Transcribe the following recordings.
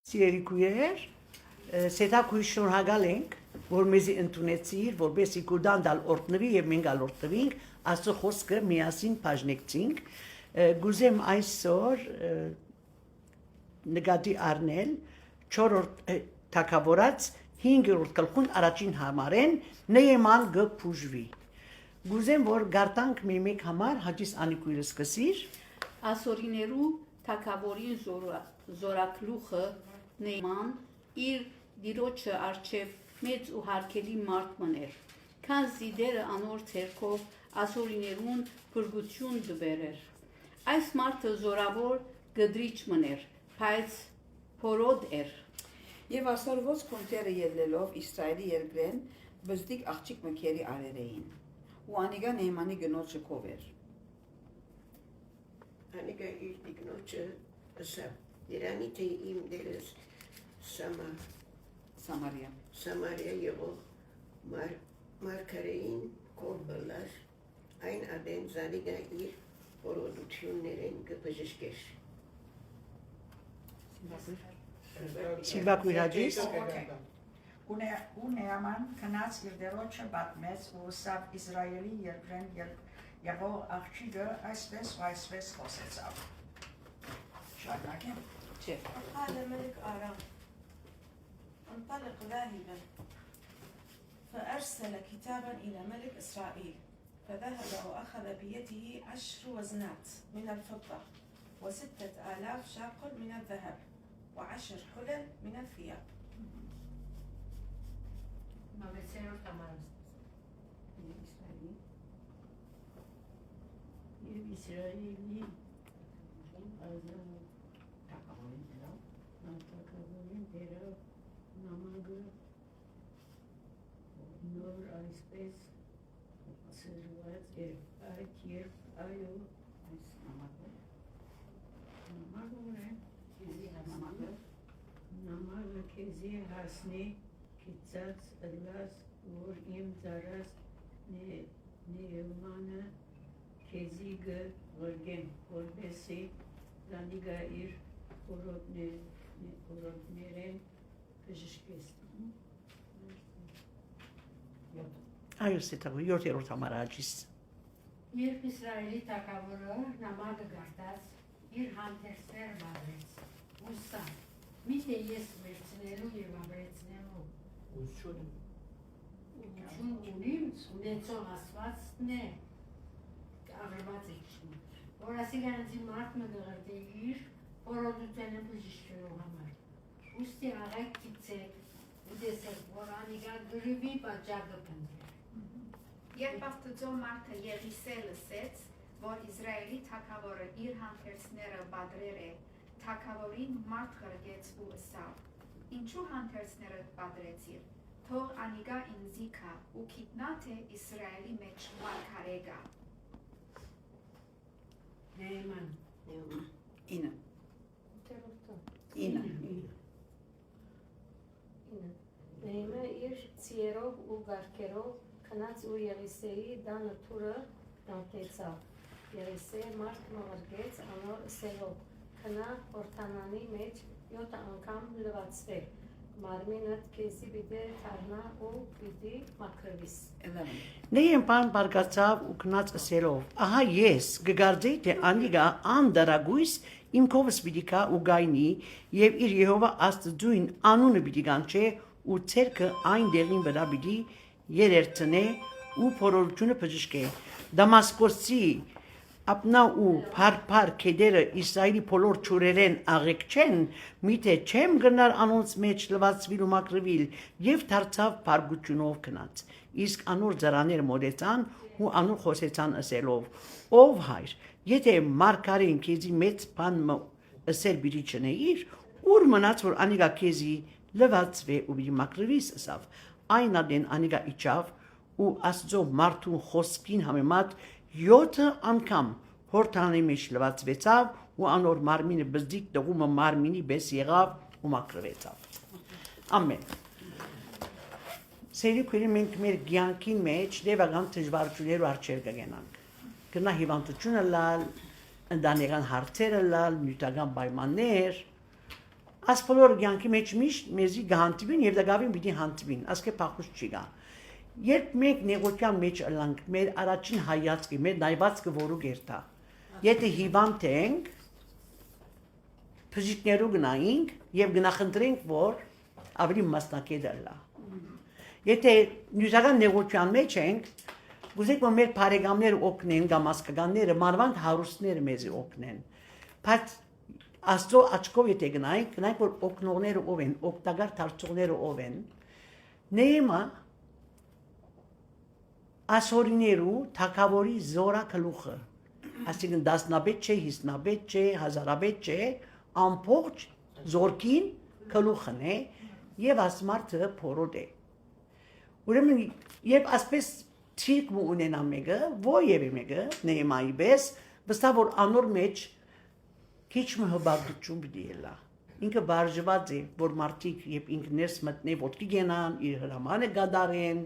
Սիրելի քույրեր, սետակույր շնորհակալ ենք, որ մեզի ընդունեցիր, որպեսզի Գուդան դալ օրտնվի եւ մենք ալ օրտնվենք, Աստծո խոսքը միասին բաժնեցինք։ Գուզեմ այսօր նկատի առնել 4-րդ թագավորած 5-րդ գլխուն առաջին համարեն Նեեման գփուժվի։ Գուզեմ որ գարտանք մեկ համար հաջիս անիկույրը սկսիր Ասորիներու թագավորի զորակլուխը Նեման իր դիրոջը արչև մեծ ու հարկելի մարդ մներ։ Քանզի դերը անոր ցերկով ասորիներուն փրկություն դբերեր։ Այս մարդը զորավոր գդրիչ մներ, բայց փորոդ էր։ Եվ ասորված կոնտերը ելնելով Իսրայելի երկրեն բզդիկ աղջիկ մկերի արերեին։ Ու անիգա Նեյմանի գնոջը կով էր։ Անիգա իր գնոջը ասա, երանի թե իմ դերս Սամարիա եղող մարգարեին կով բլար, այն ադեն զանիգա իր որոդություններեն կպժշկեր։ Սիլվակույր հաջիս ու Նեաման քնած իր դերոջը պատմեց ու սավ Իսրայելի երկրեն եղող աղջիկը այսպես ու այսպես խոսեցավ։ Շարունակեմ։ قال ملك آرام انطلق ذاهبا فأرسل كتابا إلى ملك إسرائيل فذهب وأخذ بيده 10 وزنات من الفضة و6000 شاقل من الذهب و10 حلل من الثياب. İsrail'i namagı nor այսպես սրված այդ երբ այո այս նամակը քեզի հասնի քիծած ըլլաս որ իմ ծարած Նեեմանը քեզի գորգեմ որպեսի լանիգա իր օրոտներեն բժշկես Այո սետակույր 7-րդ համարը հաջիս Երբ Իսրայելի թագավորը նամակը գարտած իր հանդերձներ վարեց ուսա միթե ես վերցնելու եւ ամրեցնելու ություն ունիմ ունեցող ասվածն է աղրված եք որ ասիգանցի մարդը գղրդե իր օրոդութենը բժշկելու համար ուստի աղեք կիցեք ու դեսեք որ անիգա գրվի պատճագը պնդրել Երբ Աստծո մարդը Եղիսե լսեց, որ Իսրայելի թագավորը իր հանդերձները բادرեր է, թագավորին մարդ ղրգեց ու ըսավ. Ինչու հանդերձները բادرեցիր, թող անիգա ինձի կա ու գիտնա թե Իսրայելի մեջ մարգարե կա։ Նեման Ինը Նեյմը իր ցիերով ու գարկերով քնած ու Եղիսեի դանը թուրը դանտեցավ Եղիսե մարդ մղրգեց անոր սելով քնա հորտանանի մեջ 7 անգամ լվացվեր մարմինդ քեզի պիտի թարնա ու պիտի մաքրվիս Նեեման բարգացավ ու քնած ասելով ահա ես գգարձեի թե անիգա անդարագույս իմ կովս պիտի կա ու գայնի եւ իր Եհովա Աստծուին անունը պիտի կանչե ու ցերկը այն դեղին վրա պիտի երերցնե ու փորորությունը բժշկե Դամասկոսի ապնա ու փարփար քեդերը Իսրայելի բոլոր ճուրերեն աղեք չեն միթե չեմ գնար անոնց մեջ լվացվիլ ու մակրվիլ եւ դարձավ փարգությունով քնած իսկ անոր ծրաներ մոտեցան ու անոր խոսեցան ասելով ով հայր եթե մարգարեն քեզի մեծ բան ասել բիդի չնեիր ուր մնաց որ անիգա քեզի լվացվե ու բիդի մակրվիս ասավ Այն ադեն անիգա իջավ ու Աստծո մարդու խոսքին համեմատ 7 անգամ հորտանի մեջ լվացվեցավ ու անոր մարմինը բզդիկ տղումը մարմինի պես եղավ ու մաքրվեցավ Ամեն Սերի քույրի մենք մեր կյանքին մեջ դեպական դժվարություններ ու հարցեր կգենանք Գնա հիվանդությունը լալ, ընտանեկան հարցերը լալ, նյութական պայմաններ Աս բոլոր կյանքի մեջ միշտ մեզի գահանտվին եւ դակավին պիտի հանդվին, ասկե փախուս չի գա։ Երբ մենք նեղության մեջ ըլանք, մեր առաջին հայացքը, մեր նայվածքը որու գերտա։ Եթե հիվանդ ենք, բժիշկներու գնայինք եւ գնախնդրենք, որ ավելի մասնակետ լա։ Եթե նյութական նեղության մեջ ենք, գուզենք որ մեր բարեկամները օգնեն կամ ասկականները, մանավանդ հարուստները մեզի օգնեն։ Բայց Աստծո աչքով եթե գնայինք, որ օգնողները ով են, օգտակար դարձողները ով են։ Նեյմա ասորիներու թակավորի զորակլուխը, այսինքն դասնաբեդ չէ, հիսնաբեդ չէ, հազարաբեդ չէ, ամբողջ զորքին կլուխն է եւ ասմարթը փորոդ է։ Ուրեմն եւ ասպես թիրք ու ունենա մեկը, ո՞ևէ մեկը նեյմայի պես, վստահ որ անոր մեջ քիչ մհբագություն պիտի ելա։ Ինքը բարձված է, որ մարդիկ երբ ինքը ներս մտնե ոտքի գենան, իր հրամանը գադարեն,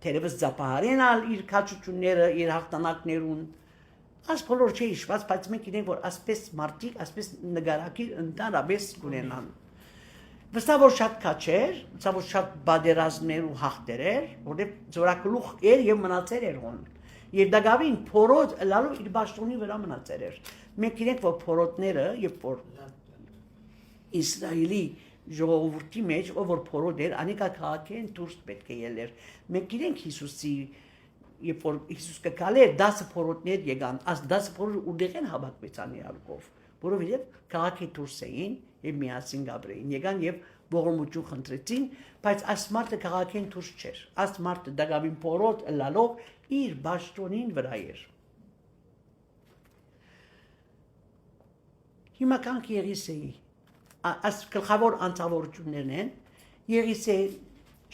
թերևս զապահարեն իր քաչությունները, իր հաղթանակներուն։ Այս բոլոր չէ հիշված, բայց մենք գիտենք, որ ասպես մարդիկ, ասպես նկարակիր ընդհանրապես կունենան։ Վստահ որ շատ քաչեր, վստահ որ շատ բادرազմներ ու հաղթեր էր, որտեղ զորակլուխ էր եւ մնացեր էր հոն։ Եվ դակավին փորոդ լալու իր բաշտոնի վրա մնացեր էր։ Մենք գիտենք, որ փորոտները, երբ որ Իսրայելի ժողովրդի մեջ, ով որ փորոդ էր, անիկա քաղաքեն դուրս պետք է ելեր։ Մենք գիտենք Հիսուսի, երբ որ Հիսուս կգալեր, 10 փորոտներ եկան, այս 10 փորոտը ուղղեն հավաքվեցան իրարքով, որովհետև քաղաքի դուրս էին եւ միասին գաբրեին, եկան եւ ողորմություն խնդրեցին, բայց այս մարդը քաղաքեն դուրս չէր։ Այս մարդը դակավին փորոդ լալով իր բաշտոնին վրա էր։ Հիմա կանք Եղիսեի, այս գլխավոր անձավորություններն են, Եղիսե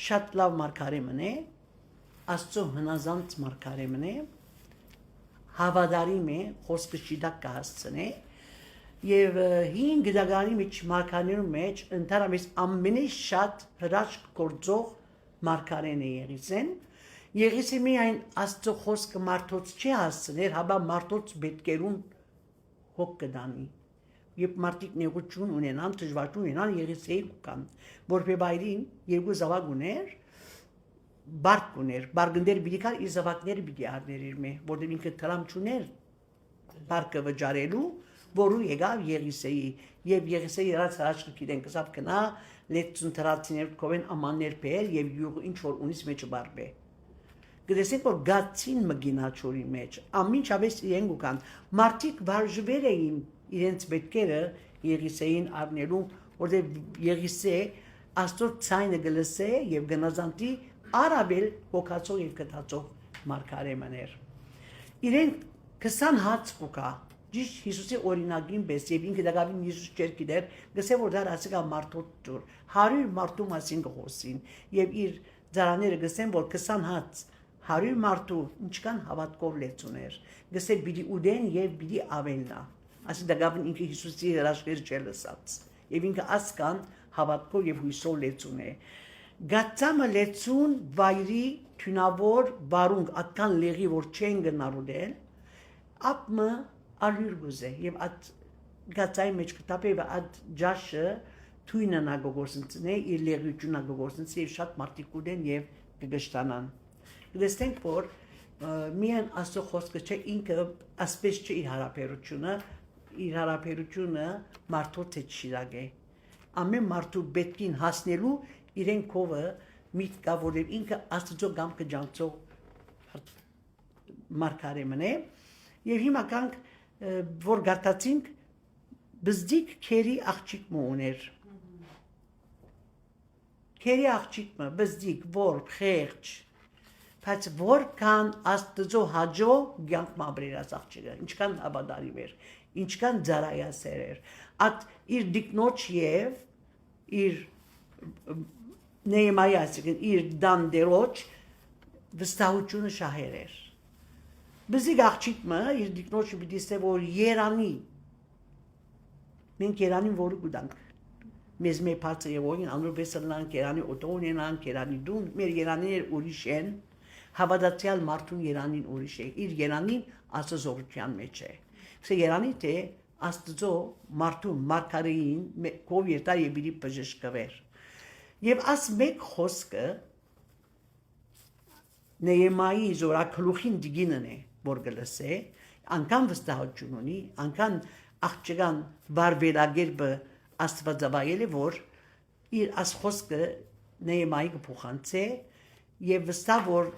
շատ լավ մարգարեմն է, Աստծո հնազանդ մարգարեմն է, հավատարիմ է, խոսքը շիդակ կհասցնե, եւ 5 դարանի մեջ մարգարեներու մեջ ընդհանրապես ամենաշատ հրաշք գործող մարգարեն է Եղիսեն։ Եղիսը միայն Աստծո խոսքը մարդոց չի հասցներ, հաբա մարդոց պետքերուն հոգ կդանի։ Երբ մարդիկ նեղություն ունենան, դժվարություն ունենան, Եղիսեի կան, որբե բայրին երկու զավակ ուներ, բարկ ուներ, բարգնդեր պիտի կար, իր զավակները պիտի առներ իր մե, որտեղ ինքը տրամ չուներ բարկը վճարելու, որու եկավ Եղիսեի, եւ Եղիսեի իրաց հրաշքը գիտենք, կսավ կնա, լեցուն տրացիներ կովեն ամաններ պել եւ ինչ որ ունից մեջ բարբե։ Գտեսեք որ գացին մգինաչորի մեջ, ամենչավես իրեն կան, մարդիկ վարժվեր էին իրենց պետքերը Եղիսեին առնելու, որտեղ Եղիսե Աստծո ցայնը գլսե եւ գնազանտի արաբել հոգացող եւ կտածող մարգարեներ։ Իրեն 20 հաց կուկա, ճիշտ Հիսուսի օրինակին պես եւ ինքը դակավին Հիսուս չեր գիտեր, գսե որ դա ասիկա մարդոց դուր, 100 մարդու մասին գոսին եւ իր ծառաները գսեն որ 20 հաց 100 մարդու ինչքան հավատքով լեցուներ, գսե բիդի ուդեն եւ բիդի ավելնա։ Ասի դակավին ինքը Հիսուսի հրաշքեր չելսած եւ ինքը ասկան հավատքով եւ հույսով լեցուն է։ Գացամը լեցուն վայրի թունավոր վարունգ ատկան լեղի որ չեն գնարուդել, ապմը ալյուր գուզե եւ at գացայի մեջ կտապե եւ at ջաշը թույնը նագողորսնցնե իր լեղությունը նագողորսնցի եւ շատ մարդիկ ուդեն եւ կգշտանան։ Դեստենք որ միան Աստծո խոսքը չէ ինքը ասպես չէ իր հարաբերությունը մարդոց հետ շիրակ է։ Ամեն մարդու պետքին հասնելու իրեն կովը միտքա որև ինքը Աստծո գամքը ջանցող մարգարեմն է եւ հիմա կանք որ գարտացինք բզդիկ քերի աղջիկ մոներ քերի աղջիկը բզդիկ որ խեղճ բայց որքան Աստծո հաջո գյանք մաբրերած աղջիկը ինչքան հավատարիմ էր ինչքան ծառայասեր էր at իր դիկնոջ եւ իր Նեյմայաս իր դանդերոջ վստահությունը շահեր էր բզիկ աղջիկը իր դիկնոջը պիտի ստե որ Երանի մենք Երանին որը գուտանք մեզ մեր բացը եւ օրին անորպես լան Երանի օտոնենան Երանի դուն մեր Երանիներ ուրիշ են հավատացյալ մարդուն Երանին ուրիշ է իր Երանին Աստծո զորության մեջ է Սա Երանի թե Աստծո մարդու մարգարեին կով երտար եւ իրի բժշկվեր։ Եվ աս մեկ խոսքը Նեեմայի զորակլուխին դիգինն է, որ գլսե, անկան վստահություն ունի, անկան աղջկան բարբերագերբը աստվածավայել է, որ իր աս խոսքը Նեեմայի կփոխանցե եւ վստահ որ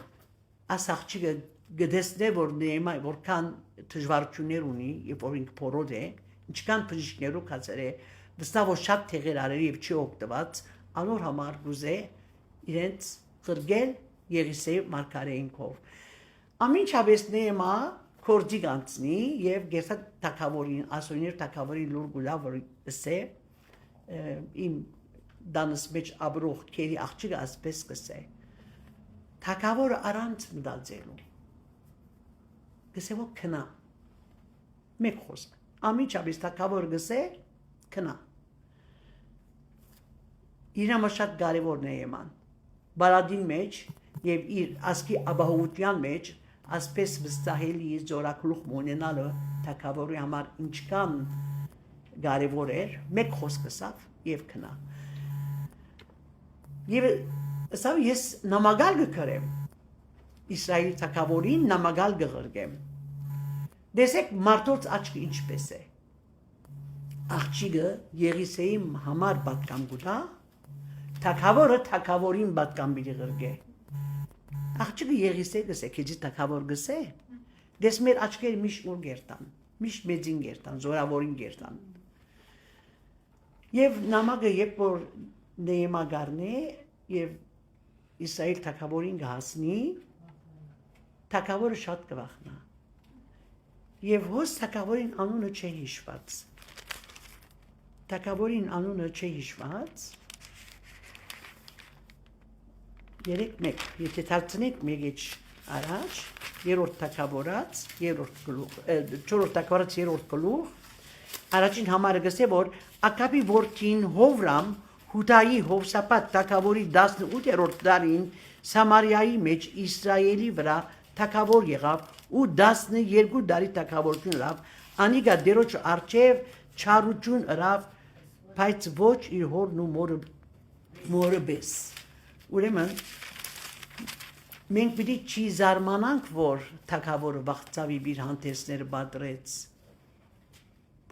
աս աղջիկը գտեսնե որ Նեեմայի որքան դժվարություններ ունի եւ որ ինքը փորոդ է, ինչքան բժիշկներով կացեր է, վստահ որ շատ թեղեր արել եւ չի օգտված, անոր համար գուզե իրենց գրգել Եղիսեի մարգարեինքով։ Ամենչապես Նեեմա կորձի գանցնի եւ գերտա թակավորին, ասորիներ թակավորին լուր գուլա որ ասե իմ դանս մեջ աբրող քերի աղջիկը ասպես կսե։ Թակավորը առանց մտածելու։ Գսե որ քնա։ Մեկ խոսք։ Ամենչապես թակավորը գսե քնա։ Իրամա շատ կարևոր Նեեման։ Բարադին մեջ եւ իր ասկի աբահովության մեջ ասպես վստահելի զորակլուխ մոնենալը թակավորի համար ինչքան կարևոր էր մեկ խոսք ասավ եւ քնա եւ ասավ ես նամակալ գկրեմ Իսրայելի թակավորին նամակալ գղրգեմ դեսեք մարդոց աչքը ինչպես է աղջիկը Եղիսեի համար պատկամ գուտա թակավորը թակավորին պատկամ բիլի գրգե Աղջիկը Եղիսե գսե, քեջի թակավոր գսե, դες մեր աչքերը միշտ ուր գերտան, միշտ մեծին գերտան, զորավորին գերտան։ Եվ նամակը երբ որ Նեեմա գարնե եւ Իսրայել թակավորին գահասնի, թակավորը շատ կվախնա։ Եվ հոս թակավորին անունը չէ հիշված։ Թակավորին անունը չէ հիշված։ Երեք մեկ, եթե թարցնեք մեգեջ առաջ, երորդ թակավորած, երորդ գլուխ, չորորդ թակավորած երորդ գլուխ, առաջին համարը գսե, որ Ակաբի որդին Հովրամ Հուդայի Հովսապատ թակավորի 18-րդ դարին Սամարիայի մեջ Իսրայելի վրա թակավոր եղավ ու 12 դարի թակավորություն ըրավ, անիգա դերոջ արջև չարություն ըրավ, բայց ոչ իր հորն ու մորը պես։ Ուրեմն մենք պիտի չի զարմանանք, որ թակավորը վախծավի իր հանդեսները բադրեց,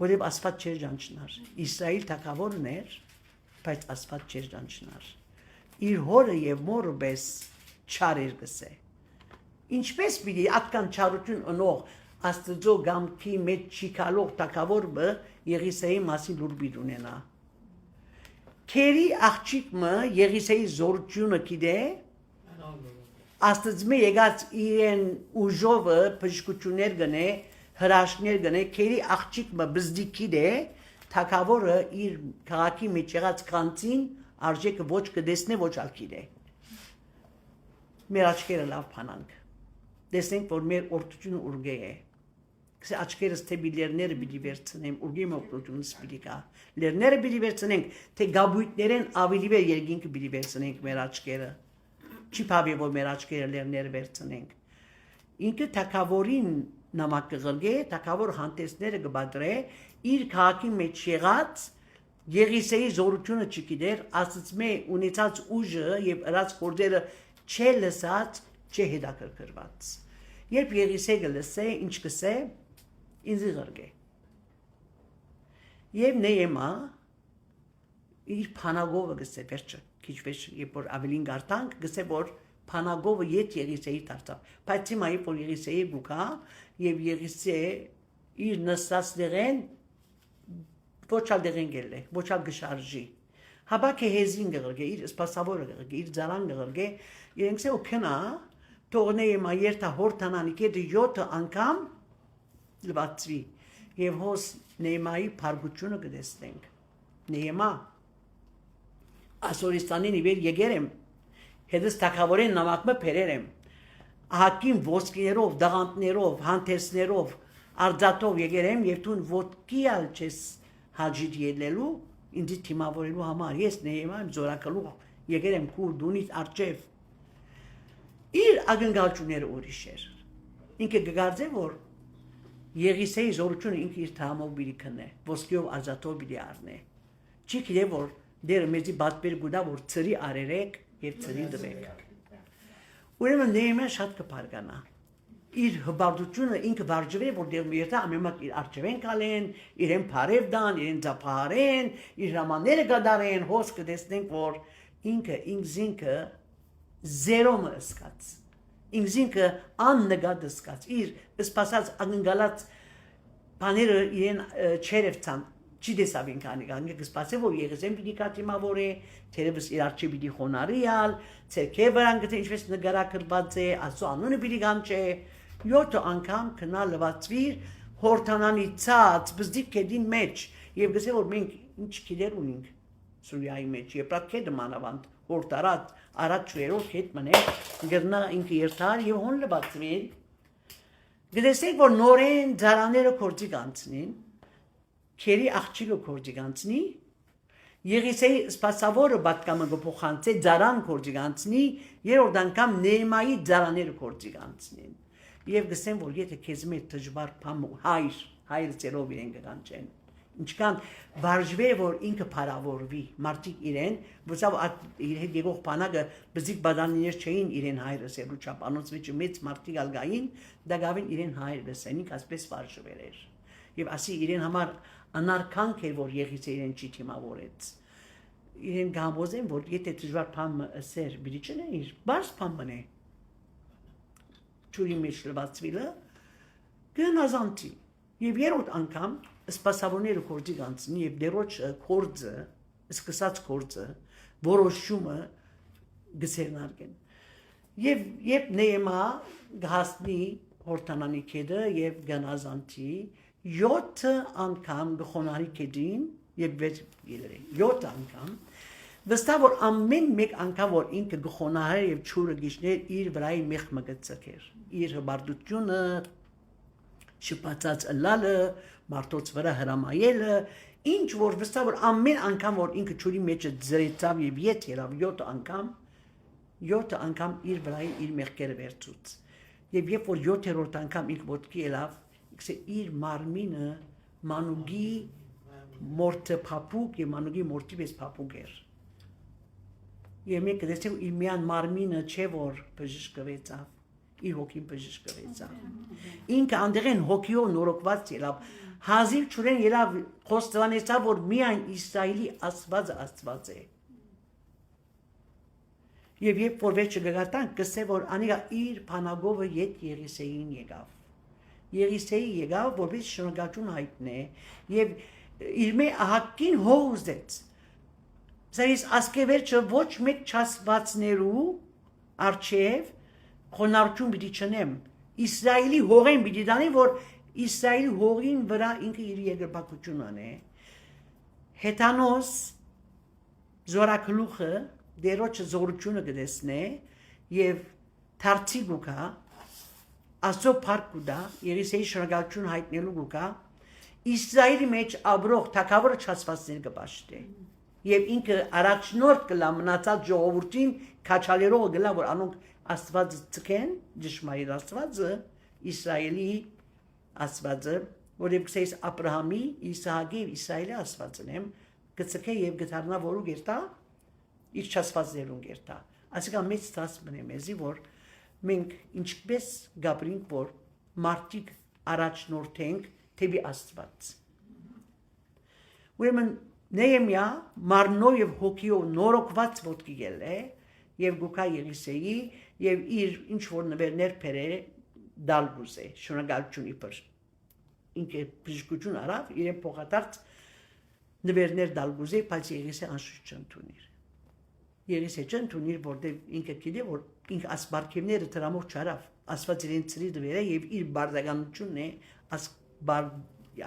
որև ասված չէր ճանչնար։ Իսրայել թակավորն էր, բայց ասված չէր ճանչնար։ Իր հորը եւ մորը պես չար էր գսե։ Ինչպես պիտի ատկան չարություն ընող Աստծո գամքի մեջ չիկալող թակավորը Եղիսեի մասին լուր բիդ ունենա։ Քերի աղջիկը Եղիսեի զորությունը գիտե Աստծմե եկած իրեն ուժովը բժշկություններ գնե հրաշքներ գնե քերի աղջիկը բզդիկի դե թակավորը իր քաղաքի մեջ եղած կանցին արժեքը ոչ կդեսնե ոչ ալքիդե մեր աչքերը լավ փանանք տեսնենք որ մեր օրդությունը ուրգե է Կսե աչքերս թե բիլերները բիլի վերցնեմ, ուրգի մոկտությունս բիլի կա, լերները բիլի վերցնենք, թե գաբույտներեն ավելի վեր երգինքը բիլի վերցնենք մեր աչքերը, չի պավի, որ մեր աչքերը լերները վերցնենք։ Ինքը թակավորին նամակ կղրգե, թակավոր հանդեսները կբադրե, իր քաղաքի մեջ եղած Եղիսեի զորությունը չգիտեր, Աստծմե ունեցած ուժը եւ ըրած գործերը չէ լսած, չէ հետաքրքրված։ Երբ Եղիսեը լսե, ինչ կսե, ինձ ղրգե։ Եվ Նեեմա իր փանագովը գսե վերջը, քիչ վերջ, երբ որ ավելին գարտանք, գսե որ փանագովը ետ Եղիսեի դարձավ։ Բայց հիմա երբ որ Եղիսեի գուկա եւ Եղիսե իր նստած դերեն ոչալ դերեն գելե, ոչալ գշարժի։ Հաբակե հեզին գղրգե, իր սպասավորը գղրգե, իր ձալան գղրգե, իրենքսե ու քնա Թողնեի երթա հորթանանի կետը 7 անգամ լվացվի եւ հոս Նեեմայի փարգությունը կտեսնենք։ Նեեմա Ասորիստանին իբեր եկերեմ հետս թակավորեն նամակը փերերեմ ահակին ոսկիներով, դաղանտներով, հանդեսներով, արձատով եկերեմ եւ դու ոտքիալ չես հաջիտ ելնելու ինձ թիմավորելու համար ես Նեեմա եմ զորակալու եկերեմ քու դունից արջև իր ագնկալությունները ուրիշ էր։ Ինքը գգարձե որ Եղիսեի զորությունը ինքը իր թամով բիլի քնե, ոսկիով ազատով բիլի առնե։ Չի գիտե որ դերը մեզի բատբեր գուտա որ ծրի արերեք եւ ծրի դրեք։ Ուրեմն Նեհեմիան շատ կփարգանա։ Իր հբարդությունը ինքը վարժվե որ դեր միրտա ամենակ իր արժևեն կալեն, իրեն բարև դան, իրեն ծափարեն, իր համաները գդարեն, հոսքը տեսնենք որ ինքը ինքզինքը զերոմը սկաց։ Ինքզինքը աննգադ սկաց։ Իր սպասած անգալած բաները իրեն չերևցան, չի դեսավին կանի գանգը կսպասե որ եղեսեն պիտի կատիմավոր է, թերևս իր արջի պիտի խոնարիալ, ցերքե վրան գտե ինչպես նգարակրված է, ասո անունը պիտի գանչե, 7 անգամ կնա լվացվիր հորթանանի ցած բզդիկ կեդին մեջ եւ գսե որ մենք ինչ գիտեր ունենք Սուրիայի մեջ եւ պրակեդը մանավանդ հորտարած արած չերով հետ մնե գտնա ինքը երթար եւ հոն լվացվիր գտեսեք որ նորեն ձարաները կորցի կանցնին քերի աղջիկը կորցի կանցնի Եղիսեի սպասավորը պատկամը գփոխանցե ձարան կորցի կանցնի երրորդ անգամ Նեհեմիայի ձարաները կորցի կանցնին Եվ գսեմ որ եթե քեզ մեծ դժվար բամ հայր ծերով իրեն գանչեն ինչքան վարժվե որ ինքը փարավորվի մարդիկ իրեն ոսավ իր հետ եղող բանակը բզիկ բադանիներ չէին իրեն հայրը սերու չափանոց վիճ մեծ մարդիկ ալգային դագավին իրեն հայր լսեն ինք ասպես վարժվեր էր եւ ասի իրեն համար անարքանք էր որ Եղիսե իրեն չի թիմավորեց իրեն գամոզեն որ եթե դժվար բամ սեր բիջնե իր բաց բամ մնե Չուրի մեջ լվացվիլը գնազանտի եւ երրորդ անգամ սպասավորները կորձի կանցնի եւ դերոջ կորձը սկսած կորձը որոշումը գսերնարգեն եւ Նեհեմիա գահսնի հորտանանի կեդը եւ գնազանտի 7 անգամ գխոնարի կեդին եւ 7 անգամ Վստահ որ ամեն մեկ անգամ որ ինքը գխոնահար եւ ճուրը գիշներ իր վրայի մեղմը գծկեր իր հբարդությունը շփացած լալը մարդոց վրա հրամայելը ինչ որ վստահ որ ամեն անգամ որ ինքը ճուրի մեջ ձրեցավ եւ ետ երավ 7 անգամ իր վրայի իր մեղքերը վերցուց եւ երբ որ 7-րդ անգամ ինքը ոտքի ելավ ինքը իր մարմինը մանուգի մորթը փափուկ եւ մանուգի մորթի պես փափուկ էր Եվ մենք դեսենք իր միան մարմինը չէ որ բժշկվեցավ իր հոգին բժշկվեցավ ինքը անդերեն հոգիով նորոգված ելավ հազիվ ճուրեն ելավ խոստովանեցավ որ միայն Իսրայելի Աստված է Եվ երբ որ վերջը գտան կսե որ անիգա իր փանագովը յետ Եղիսեին Եղիսեի եկավ որպես շնորհակալություն հայտնե եւ իր մե ահակին հոզեց Զայս ասկևերջը ոչ մեկ չասվածներու արչև խոնարհություն պիտի չնեմ Իսրայելի հողին պիտի դանի որ Իսրայելի հողին վրա ինքը իր երկրպագություն անե հետանոս զորակլուխը դերոջ զորությունը գտեսնե եւ թարցի գուկա ասո փարկուդա Եղիսեի շնորհակալություն հայտնելու գուկա Իսրայելի մեջ աբրող թակավորը չասվածներ կպաշտե Եվ ինքը առաջնորդ կլա մնացած ժողովրդին քաչալերով գլա որ անոնք Աստված ցկեն ճշմարիտ Աստվածը Իսրայելի Աստվածը որ եկսես Աբրահամի Իսահակի Իսրայելի Աստվածն եմ գցկե եւ գտարնա որու գերտա իր չասվածներուն գերտա ասիկա մեծ տաս մնե մեզի որ մենք ինչպես գաբրինք որ մարդիկ առաջնորդենք թեպի Աստված ուրեմն Նեհեմիա մարմնով եւ հոգիով նորոգված ոտքի գել է եւ գուկա Եղիսեի եւ իր ինչ որ նվերներ փերե դալգուզե շնորհակալություն իբր ինքը բժշկություն արավ իրեն փոխադարձ նվերներ դալգուզե բայց Եղիսե անշուշտ չընդունիր Եղիսե չընդունիր որտեղ ինքը գիտե որ ինքը ասբարքևները դրամով չարավ ասված իրեն ծրի դվերը եւ իր բարդականությունն է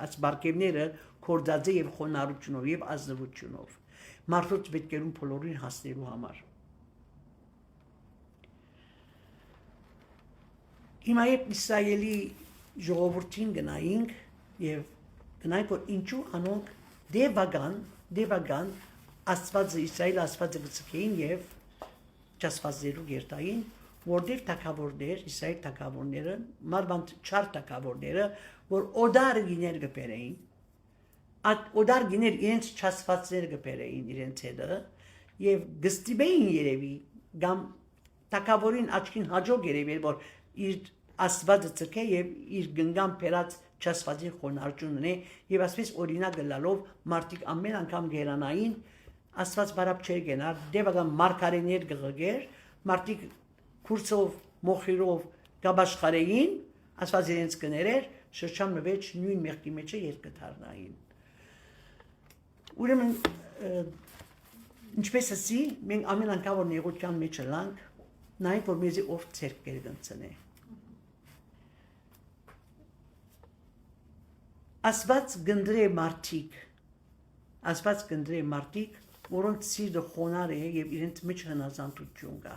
ասբարքևները կորձածե եւ խոնարհությունով եւ ազնվությունով մարդոց պետքերուն բոլորին հասնելու համար Հիմա երբ Իսրայելի ժողովրդին գնայինք եւ գնայինք որ ինչու անոնք դեվագան Աստվածը Իսրայել Աստվածը գցկեին եւ չասվածերու գերտային որտեղ թակավորներ, Իսրայել թակավորները, մարդ չար թակավորները, որ օդար գիներ գբերեին, օդար գիներ իրենց չասվածներ գբերեին իրենց հետը, եւ գստիբեին երևի, գամ թակավորին աչքին հաջող երևի, որ իր ասվածը ցկե եւ իր գնգամ փերած չասվածի խոնարհություն ունի եւ ասես օրինակ գլալով մարդիկ ամեն անգամ գերանային ասված բարապ չէր գնար դեվական մարգարեներ գղգեր մարդիկ քուրսով մոխիրով գաբաշխարեին ասված իրենց կներեր շրջանը վեճ նույն մեղքի մեջ երկթարնային ուրեմն ինչպես ասի մենք ամեն անգամ որ նեղության մեջ լանք նայենք որ մեզի ով ցերկ կերգնցնե ասված գնդրե մարդիկ որոնց սիրտը խոնար է եւ իրենց մեջ հնազանդություն կա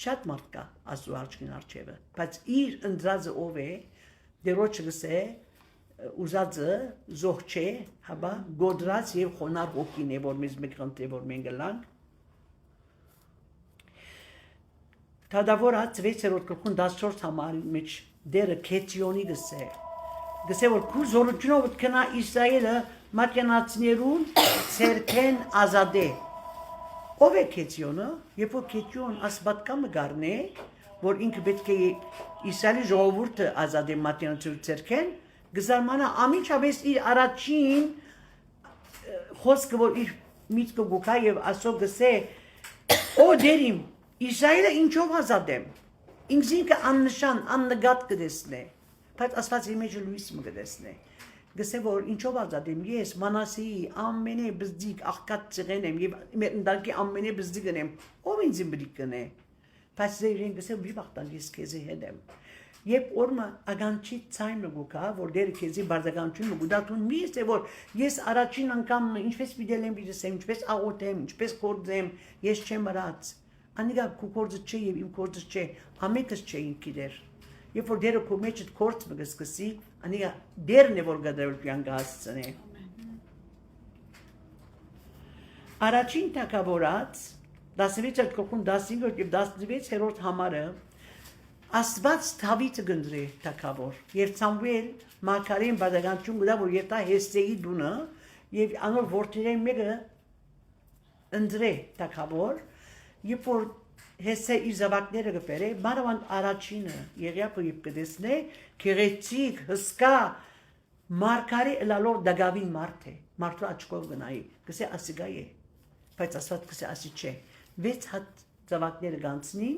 շատ մարդ կա աստծո աչքին առջևը բայց իր ընդրածը ով է դերոջ գսե ուզածը զոհ չէ հաբա գոդրած եւ խոնար ոգին է որ մեզ մեկ խնդրե որ մենք գլանք Թադավորած 6-րդ գլխուն 14 համարի մեջ դերը քեթիոնի գսե որ քու զորությունով կնա Իսրայելը մատյանացներուն ցերքեն ազադե ով է քեթիոնը երբ որ քեթիոն ասբատկամը գարնե որ ինքը պետք է Իսրայելի ժողովուրդը ազադե մատյանացու ցերքեն գզարմանա ամիջապես իր առաջին խոսքը որ իր միտքը գուկա եւ ասո գսե օ դերիմ Իսրայելը ինչով ազատեմ ինքս ինքը աննշան աննգատ կդեսնե բայց ասված իր մեջ լույս մգդեսնե գսե որ ինչով ազատեմ ես Մանասեի ամենե բզդիկ աղքատ ծղեն եմ եւ մեր ընդարկի ամենե բզդիկն եմ ով ինձ բրիկ կնե բայց դերին գսե մի բախտան ես քեզի հետեմ Եվ օրմա ագանչի ցայմը գուկա, որ դեր քեզի բարձականությունը գուդատուն մի է որ ես առաջին անգամ ինչպես վիդելեմ բիդեսեմ, ինչպես աղոթեմ, ինչպես կորձեմ, ես չեմ մրած։ Անիգա քու կորձը չէ եւ իմ կորձը չէ, ամենքս չէին գիտեր։ Երբ որ դերը քո մեջդ կորձ մգսկսի, անիգա դերն է որ գդրելության գասցնե։ Առաջին թակավորած 16-րդ գլխում 15-րդ եւ 16-րդ համարը Աստված Դավիթը գնդրի թակավոր եւ Սամուել մարգարեն բادرգանություն գտա որ երթա Հեսեի դունը եւ անոր որդիների մեկը ընդրե թակավոր երբ որ Հեսե իր զավակները գբերե մանավանդ առաջինը Եղիապը եւ կդեսնե քերեցիկ հսկա մարգարե լալոր դագավին մարդ է մարդու աչքով գնայի գսե ասիգա է բայց Աստված գսե ասի չէ վեց հատ զավակները գանցնին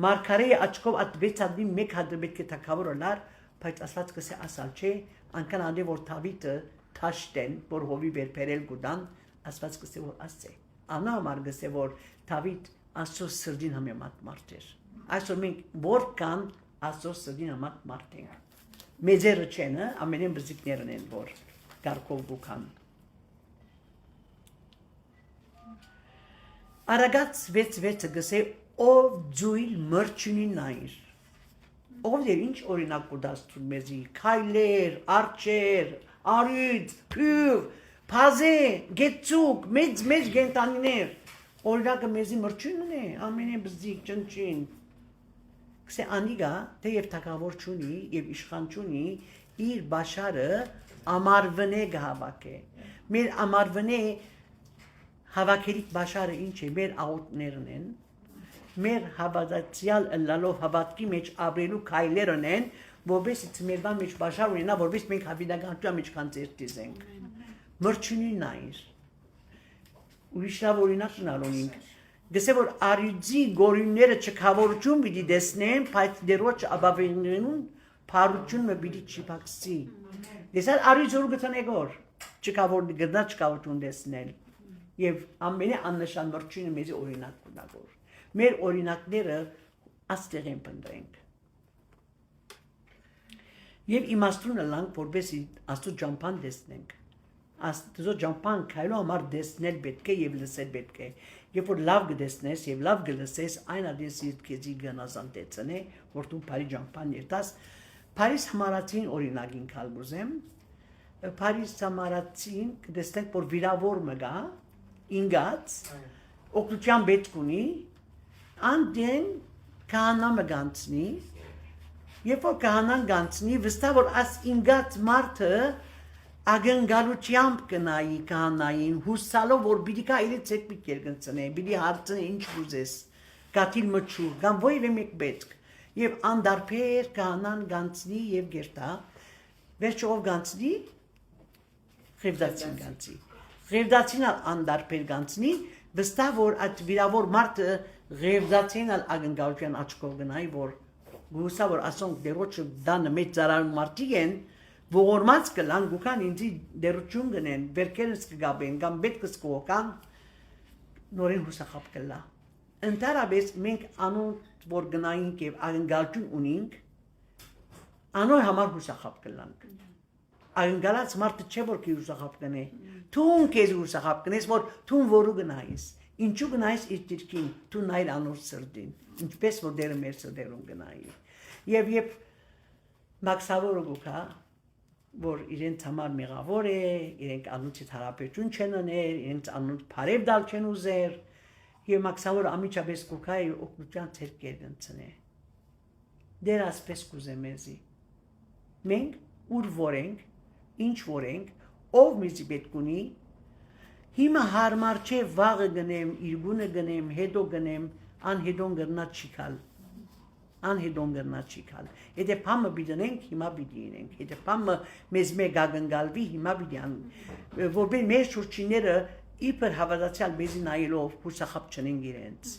Մարգարեի աչքով ատվեցադի մեկ հատ պետք է թակավորը լար, բայց Աստված կսե ասալ չէ, անկան անդե որ Դավիթը թաշտեն, որ հովի վերբերել գուդան, Աստված կսե որ ասե։ Անա համար կսե որ Դավիթ Աստծո սրդին համեմատ մարդ էր։ Այսօր մենք որքան Աստծո սրդին համեմատ մարդ ենք։ Մեծերը չեն, ամենեն բզիկներն են որ գարկով գուքան։ Արագած 6-6 գսե Ով ձույլ մրջունի նայր, ով դեր ինչ օրինակ կուդաստում մեզի, քայլեր, արջեր, արյուդ, փյուր, փազե, գեցուկ, մեծ գենտանիներ, օրինակը մեզի մրջունն է, ամենե բզիկ, ճնչին, կսե անիգա, թե և թակավոր չունի, և իշխան չունի, իր բաշարը ամարվնե գհավակ է, մեր ամարվնե հավաքերիք բաշարը ինչ է, մեր աղոտներն են, մեր հավատացյալ լալով հավատքի մեջ ապրելու քայլերն են, որպես ծմերվան մեջ բաշար ունենա, որպես մենք հավիտականության մեջ կանցերտիզենք։ Մրջունի նայր։ Ուրիշավ օրինակ նալոնինք։ Գսե որ արյուծի գորյունները չքավորություն պիտի դեսնեն, բայց դերոջ աբավեններուն փարությունը պիտի չիպակսի։ Դեսալ արյուծ որ գտնե գոր, չքավոր գտնա չքավորություն դեսնել։ Եվ ամենը աննշան մրջունը մեզի օրինակ կունագոր։ Մեր օրինակները աստեղ են պնդրենք։ Եվ իմաստունը լանք, որպես աստու ճամպան դեսնենք։ Աստու ճամպան կայլու համար դեսնել պետք է և լսել պետք է։ Երբ որ լավ գդեսնես և լավ գլսես, այն ադես իր կեզի գնազանդեցն է, որ դու պարի ճամպան երտաս։ Պարիս համարացին օրինակին կալբուզեմ։ Պարիս համարացին կդեսնենք, որ վիրավոր մգա, ինգած, օգնության պետք ունի, Անդեն քահանամը գանցնի, երբ որ քահանան գանցնի, վստահ որ աս ինգած մարդը ագնգալությամբ կնայի քահանային, հուսալով որ բիդիկա իրենց հետ պիտի կերգնցնե, բիդի հարցնե ինչ ուզես, գաթիլ մչուր, կամ ոյվ մեկ պետք, եւ անդարբեր քահանան գանցնի եւ գերտա, վերջը ով գանցնի, Ղևդացին գանցի, Ղևդացին անդարբեր գանցնի, վստահ որ այդ վիրավոր մարդը Ղևդացին ագնգալության աչքով գնայի, որ գուսա որ ասոնք դերոջը դանը մեծ ծարարում մարդիկ են, ողորմած կլան գուքան ինձի դերություն գնեն, վերքերս կգաբեն, կամ պետքս կողքան, նորեն հուսախապ կլա։ Ընդհանրապես մենք անոնց որ գնայինք եւ ագնգալություն ունենք, անոր համար հուսախապ կլանք։ Ագնգալած մարդը չէ որ քի հուսախապ կնե, թուն քեզ հուսախապ կնես, որ թուն որու գնայիս, ինչու գնայիս իր դիրքին, թու նայր անոր սրտին, ինչպես որ դերը մեր սրտերում գնայի։ Եվ մաքսավորը գուքա, որ իրենց համար մեղավոր է, իրենք անունցի հարաբերություն չեն անել, իրենց անունց բարև դալ չեն ուզեր, եւ մաքսավորը ամիջապես գուքա է օգնության ցերկ կերգնցնե։ Դեր ասպես կուզե մեզի։ Մենք ուր որենք, ինչ որենք, ով մեզի պետք ունի, հիմա հարմար չէ վաղը գնեմ, իր գունը գնեմ, հետո գնեմ, անհետոն գրնա չիկալ։ Անհետոն գրնա չիկալ։ Եթե փամը բիդնենք, հիմա բիդի ինենք։ Եթե փամը մեզ մեկ ագնգալվի, հիմա բիդի ան։ Որբեր մեր շուրջիները իբր հավատացյալ մեզի նայելով հուսախապ չնենք իրենց։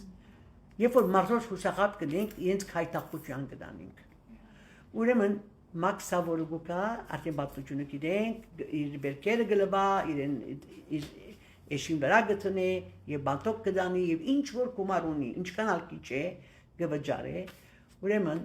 Երբ որ մարդոց հուսախապ կնենք, իրենց քայթախության կդանենք։ Ուրեմն մաքսավորը գուկա, արդեն բացությունը գիտենք, իր բերքերը գլվա, իր էշին վրա գտնե եւ բանտոկ կդանի եւ ինչ որ գումար ունի, ինչքան ալքի չէ, գվճարե։ Ուրեմն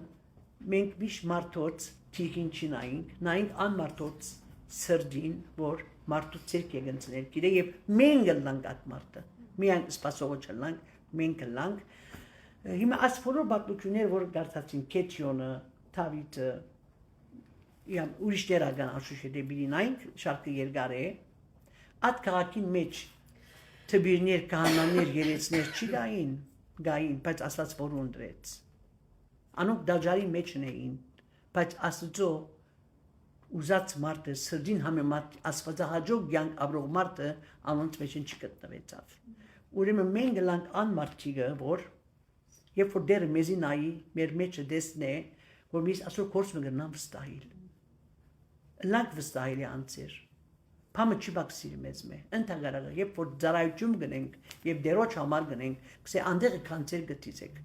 մենք միշտ մարդոց թիքին չնայինք, նայինք անմարդոց սրդին, որ մարդու ցերկ եկնցներ գիտե եւ մենք լանք այդ մարդը։ Միայն սպասողը չլանք, մենք լանք։ Հիմա ասֆորո բացություններ որ գարտացին Քեթիոնը, Թավիթը, իամ ուրիշ դերական աշուշե դեպի նայինք, շարքը երկար է։ Այդ քաղաքին մեջ թբիրներ, քահանաներ, երեցներ չի գային, բայց ասած որ ունդրեց։ Անոնք դաջարի մեջն էին, բայց Աստծո ուզած մարդը սրդին համեմատ աստվածահաճող կյանք ապրող մարդը անոնց մեջն չգտնվեցավ։ Ուրեմն մենք լանք անմարդիկը, որ երբ որ դերը մեզի նայի, մեր մեջը դեսնե, որ մենք ասոր կորսը գնան վստահիլ։ Լանք վստահիլի անցեր։ Փամը չի բացիր մեզ մե, ընդհանրապես երբ որ ծառայություն գնենք եւ դերոջ համար գնենք, կսե անդեղը կանցեր գտիցեք։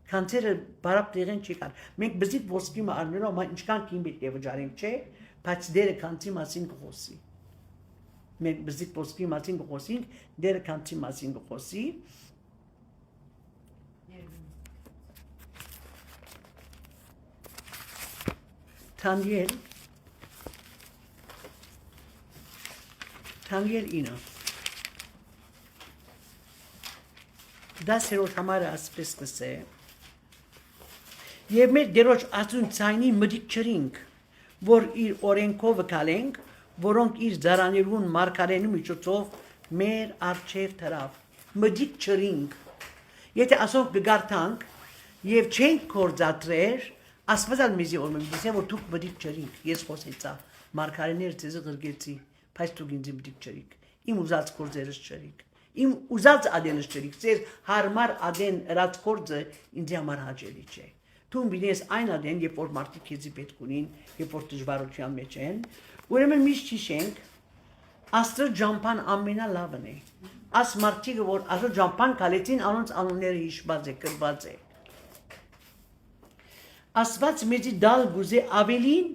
Կանցերը բարապ տեղեն չի կար։ Մենք բզիկ ոսկիմը առնելով ինչքան կին պետք է վճարենք, չէ, բայց դերը կանցի մասին կխոսի։ Մենք բզիկ ոսկի մասին կխոսենք, դերը կանցի մասին կխոսի։ Թանգել ինը։ Դասերոջ համարը ասպես կսե, և մեր դերոջ ասուն ծայնի մդիկ չրինք, որ իր օրենքով կալենք, որոնք իր ձարաներուն մարգարենու միջոցով մեր արջև թրավ, մդիկ չրինք, եթե ասոնք գգարտանք և չենք կործատրեր, ասվածալ մեզի օրմեմ, դեսեմ, որ դուք մդիկ չրինք, ես խոսեցա, մարգարեներ ձեզը գրգեցի, բայց դուք ինձ մդիկ չրինք, իմ ուզած կործերս չրինք, իմ ուզած ադենս չրինք, ձեր հարմար ադեն ըրած կործը ինձ համար հաճելի չէ։ Թուն բինես այն ադեն, երբ որ մարդիկ քեզի պետք ունին, երբ որ դժվարության մեջ են, ուրեմն միշտ հիշենք, Աստծո ջամփան ամենալավն է։ Աս մարդիկը որ Աստծո ջամփան կալեցին, անոնց անունները հիշված է, գրված է։ Աստված մեզի դալ գուզե ավելին,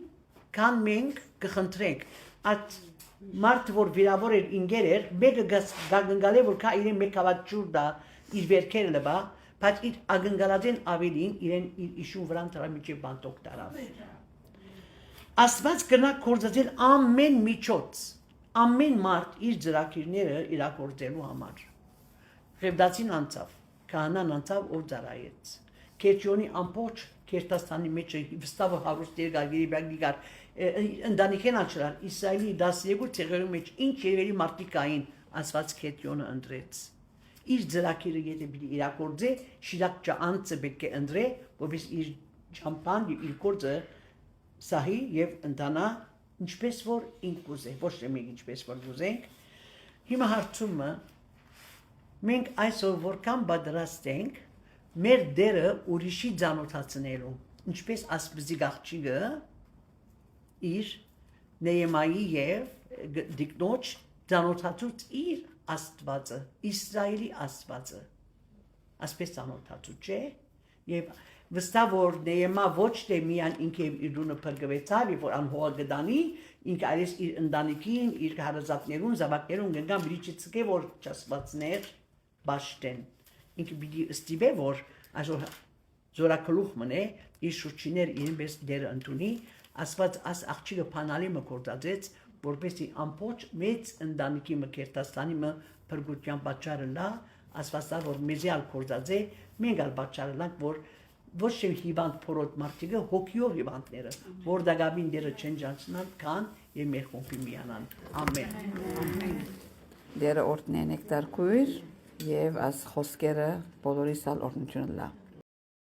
քան մենք կխնդրենք։ Այդ մարդը որ վիրավոր էր ինգեր էր, մեկը գագնգալե որ կա իրեն մեկ հավատ ջուր դա իր վերքերը լբա, բայց իր ագնգալածեն ավելին իրեն իր իշուն վրան տրամիջի բանտոք տարավ։ Աստված կնա կործածել ամեն միջոց, ամեն մարդ իր ծրագիրները իրագործելու համար։ Ղևդացին անցավ, քահանան անցավ ով ծառայեց։ Քեթիոնի ամբողջ Քերտաստանի մեջ վստահ հարուստ երկարգերի բագիգար ընտանիքեն աչրար Իսրայելի 12 ցեղերի մեջ ինչ երևելի մարդիկ կային, ասված Քեթիոնը ընտրեց։ իր ծրագիրը եթե պիտի իրագործի, շիրակ անձը պետք է ընտրե, որպես իր ճամփան եւ իր գործը սահի եւ ընտանա ինչպես որ ինք կուզե, ոչ թե մենք ինչպես որ կուզենք։ Հիմա հարցումը մենք այսօր որքան պատրաստ ենք մեր դերը ուրիշի ծանոթացնելու, ինչպես ասպզի գաղջիկը իր Նեեմայի եւ դիկնոջ ծանոթացուց իր Աստվածը, Իսրայելի Աստվածը, ասպես ծանոթացուց չէ, եւ վստահ որ Նեեմա ոչ թե միան ինքը իր դունը փրկվեցավ, որ անհողը գտանի, ինքը այլես իր ընտանիքին, իր հարազատներուն, զավակներուն գնան բիճի ցկե որ ճասվածներ բաշտեն։ Ինքը պիտի ստիպե որ այսօր զորակլուխ մնե, իր շուրջիներ ինպես դեր ընդունի, ասված աս աղջիկը փանալի մը կորտածեց, որպեսի ամբողջ մեծ ընտանիքի մը Քերտաստանի մը փրկության պատճառը լա, ասվածա որ մեզիալ կորտածե, մենք ալ պատճառը լանք որ ոչ թե հիվանդ փորոտ մարդիկը հոգիով հիվանդները, որ դակավին դերը չեն ջանցնան կան եւ մեր խումբի միանան։ Ամեն։ Դերը օրտնեն եք դարքույր եւ աս խոսքերը բոլորի սալ օրնությունը լա։